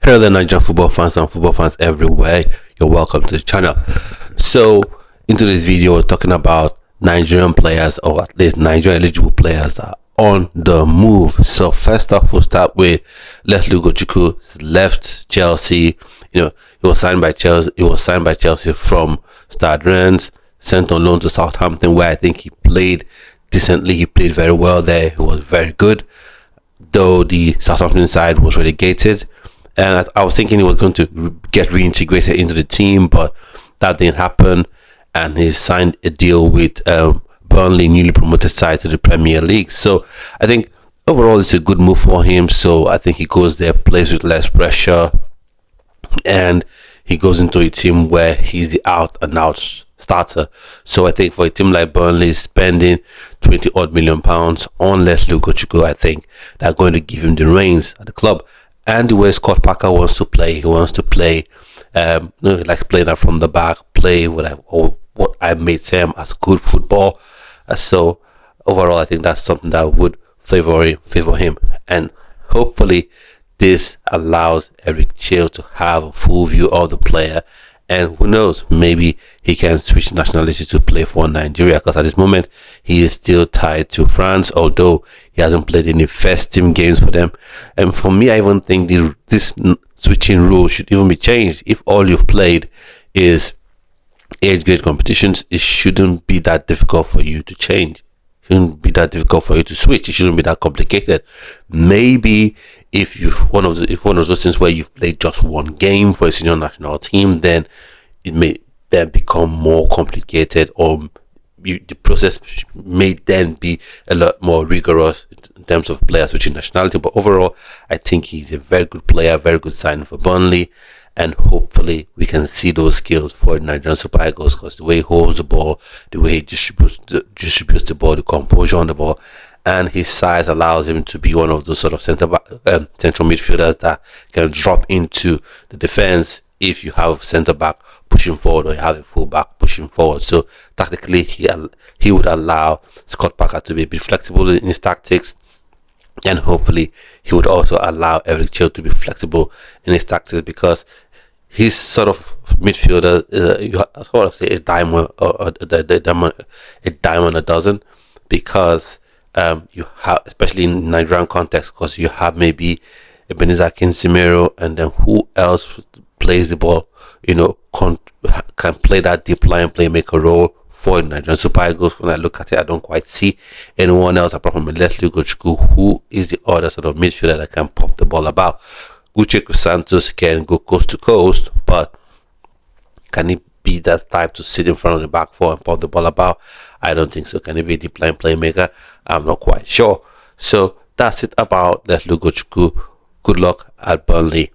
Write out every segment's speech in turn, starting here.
Hello there, Nigerian football fans and football fans everywhere. You're welcome to the channel. So, into this video, we're talking about Nigerian players, or at least Nigerian eligible players that are on the move. So, first off, we'll start with Lesley Ugochukwu. Left Chelsea. He was signed by Chelsea. He was signed by Chelsea from Stade Rennes, sent on loan to Southampton, where I think he played decently. He played very well there. He was very good, though the Southampton side was relegated. And I was thinking he was going to get reintegrated into the team, but that didn't happen. And he signed a deal with Burnley, newly promoted side to the Premier League. So I think overall it's a good move for him. So I think he goes there, plays with less pressure, and he goes into a team where he's the out and out starter. So I think for a team like Burnley, spending 20 odd million pounds on Lesley Ugochukwu, I think they're going to give him the reins at the club. And the way Scott Parker wants to play, he wants to play, he likes playing that from the back, play what I may term as good football. So overall, I think that's something that would favor him, and hopefully this allows Eric Chale to have a full view of the player. And who knows, maybe he can switch nationality to play for Nigeria, because at this moment he is still tied to France, although he hasn't played any first team games for them. And for me, I even think this switching rule should even be changed. If all you've played is age grade competitions, it shouldn't be that difficult for you to change. It shouldn't be that difficult for you to switch. It shouldn't be that complicated. Maybe if one of those things where you've played just one game for a senior national team, then it may then become more complicated, or the process may then be a lot more rigorous in terms of players switching nationality. But overall, I think he's a very good player, very good signing for Burnley, and hopefully we can see those skills for the Nigerian Super Eagles, because the way he holds the ball, the way he distributes the ball, the composure on the ball, and his size allows him to be one of those sort of central midfielders that can drop into the defense if you have centre back pushing forward, or you have a full back pushing forward. So tactically, he would allow Scott Parker to be a bit flexible in his tactics, and hopefully he would also allow Eric Chale to be flexible in his tactics, because he's sort of midfielder, I sort of say a diamond, a diamond a dozen, because you have, especially in Nigerian context, because you have maybe Ebenezer Kinsimero, and then who else plays the ball, can play that deep line playmaker role for the Nigerian Super Eagles. When I look at it, I don't quite see anyone else apart from Lesley Ugochukwu, who is the other sort of midfielder that can pop the ball about. Uche Santos can go coast to coast, but can he be that type to sit in front of the back four and pop the ball about? I don't think so. Can he be a deep line playmaker? I'm not quite sure. So that's it about Lesley Ugochukwu. Good luck at Burnley.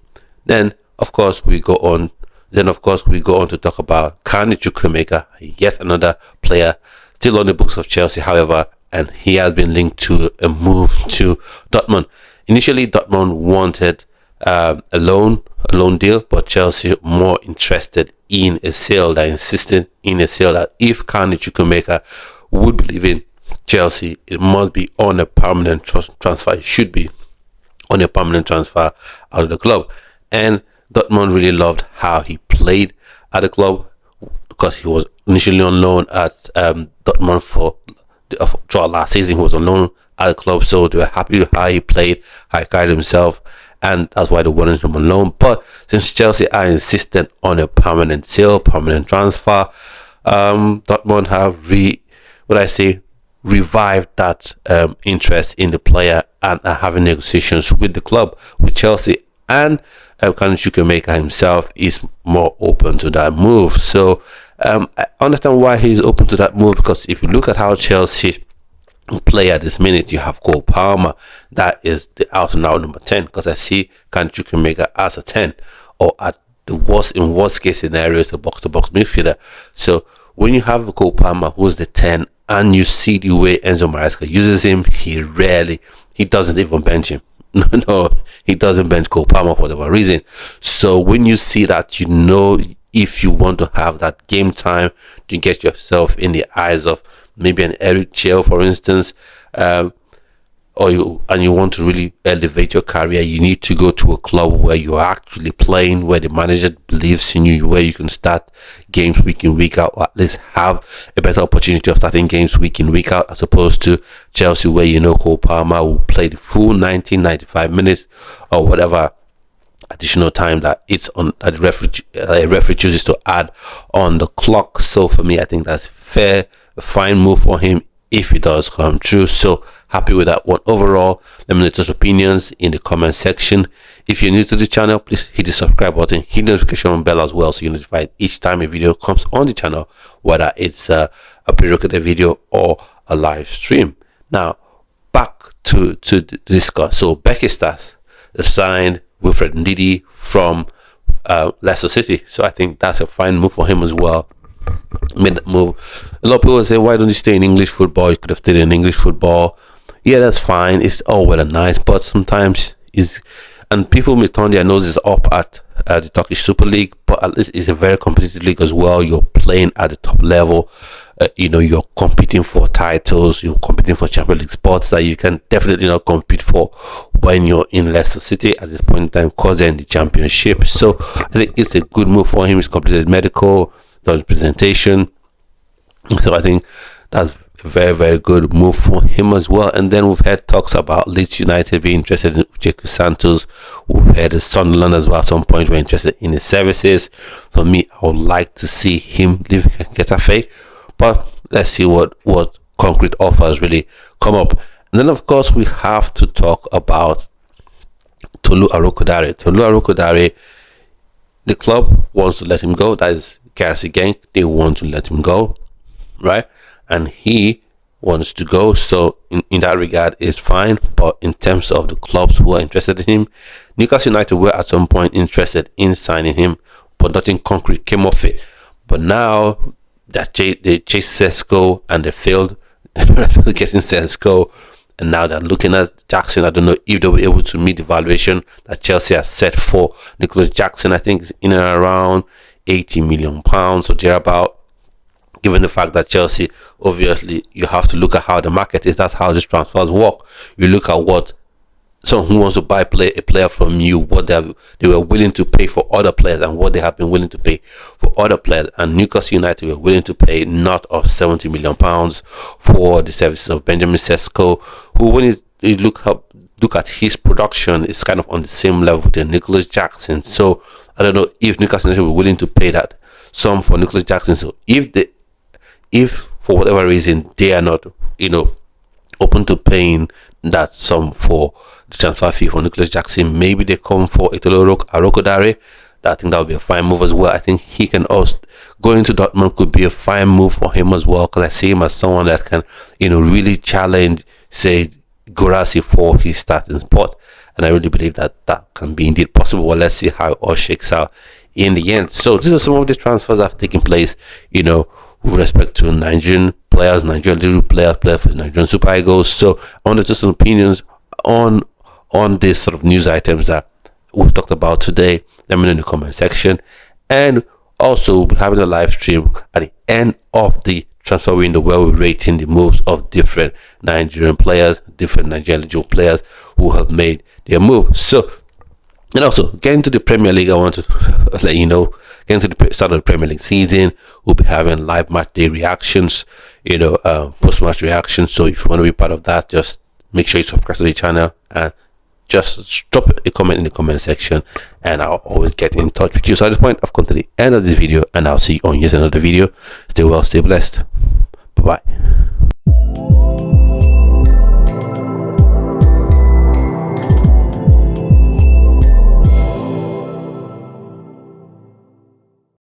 Then of course we go on to talk about Carney Chukwuemeka, yet another player still on the books of Chelsea, however, and he has been linked to a move to Dortmund. Initially, Dortmund wanted a loan deal, but Chelsea more interested in a sale. They're insisting in a sale that if Carney Chukwuemeka would be leaving Chelsea, it must be on a permanent transfer. It should be on a permanent transfer out of the club. And Dortmund really loved how he played at the club, because he was initially on loan at Dortmund throughout last season. He was on loan at the club, so they were happy with how he played, how he carried himself, and that's why they wanted him on loan. But since Chelsea are insistent on a permanent sale, permanent transfer, Dortmund have revived that interest in the player, and are having negotiations with the club, with Chelsea, and Carney Chukwuemeka himself is more open to that move. So I understand why he's open to that move, because if you look at how Chelsea play at this minute, you have Cole Palmer, that is the out and out number 10, because I see Carney Chukwuemeka as a 10, or at the worst case scenario is a box to box midfielder. So when you have Cole Palmer, who's the 10, and you see the way Enzo Maresca uses him, he doesn't even bench him. No, he doesn't bench Cole Palmer for whatever reason. So when you see that, if you want to have that game time to get yourself in the eyes of maybe an Eric Chale, for instance, you want to really elevate your career, you need to go to a club where you're actually playing, where the manager believes in you, where you can start games week in, week out, or at least have a better opportunity of starting games week in, week out, as opposed to Chelsea, where Cole Palmer will play the full 95 minutes or whatever additional time that it's on that the referee chooses to add on the clock. So for me, I think that's a fine move for him if it does come true. So happy with that one overall. Let me know your opinions in the comment section. If you're new to the channel, please hit the subscribe button, hit the notification bell as well, so you're notified each time a video comes on the channel, whether it's a pre-recorded video or a live stream. Now back to discuss. So Besiktas signed Wilfred Ndidi from Leicester City, so I think that's a fine move for him as well. Made that move. A lot of people say, why don't you stay in English football? You could have stayed in English football. Yeah, that's fine. It's all well and nice, but sometimes and people may turn their noses up at the Turkish Super League, but at least it's a very competitive league as well. You're playing at the top level. You're competing for titles. You're competing for Champions League spots that you can definitely not compete for when you're in Leicester City at this point in time, because they're in the Championship. So I think it's a good move for him. He's completed medical, done his presentation. So I think that's a very, very good move for him as well. And then we've had talks about Leeds United being interested in Ugochukwu Santos. We've had Sunderland as well at some point were interested in his services. For me, I would like to see him leave Getafe, but let's see what concrete offers really come up. And then of course we have to talk about Tolu Arokodare. Tolu Arokodare, the club wants to let him go. That is Garci Genk. They want to let him go, right? And he wants to go. So in that regard, it's fine. But in terms of the clubs who are interested in him, Newcastle United were at some point interested in signing him, but nothing concrete came of it. But now that they chased Sesko and they failed getting Sesko, and now they're looking at Jackson. I don't know if they'll be able to meet the valuation that Chelsea has set for Nicholas Jackson. I think it's in and around £80 million or thereabout. Given the fact that Chelsea, obviously, you have to look at how the market is. That's how these transfers work. You look at what someone who wants to buy a player from you, what they were willing to pay for other players, and what they have been willing to pay for other players. And Newcastle United were willing to pay north of £70 million for the services of Benjamin Sesko, who, when you look at his production, is kind of on the same level with Nicholas Jackson. So I don't know if Newcastle United were willing to pay that sum for Nicholas Jackson. So if for whatever reason they are not, open to paying that sum for the transfer fee for Nicholas Jackson, maybe they come for Tolu Arokodare. I think that would be a fine move as well. I think he can also go into Dortmund, could be a fine move for him as well, because I see him as someone that can, really challenge, say, Guirassy for his starting spot, and I really believe that can be indeed possible. Well, let's see how it all shakes out in the end. So these are some of the transfers that have taken place, with respect to Nigerian players, Nigerian players for the Nigerian Super Eagles. So I want to just some opinions on these sort of news items that we've talked about today. Let me know in the comment section, and also we'll be having a live stream at the end of the transfer window where we're rating the moves of different Nigerian players, different Nigerian eligible players who have made their move. So, and also getting to the Premier League, I want to let you know, getting to the start of the Premier League season, we'll be having live match day reactions, post-match reactions. So if you want to be part of that, just make sure you subscribe to the channel and just drop a comment in the comment section, and I'll always get in touch with you. So at this point, I've come to the end of this video, and I'll see you on yet another video. Stay well, stay blessed. Bye bye.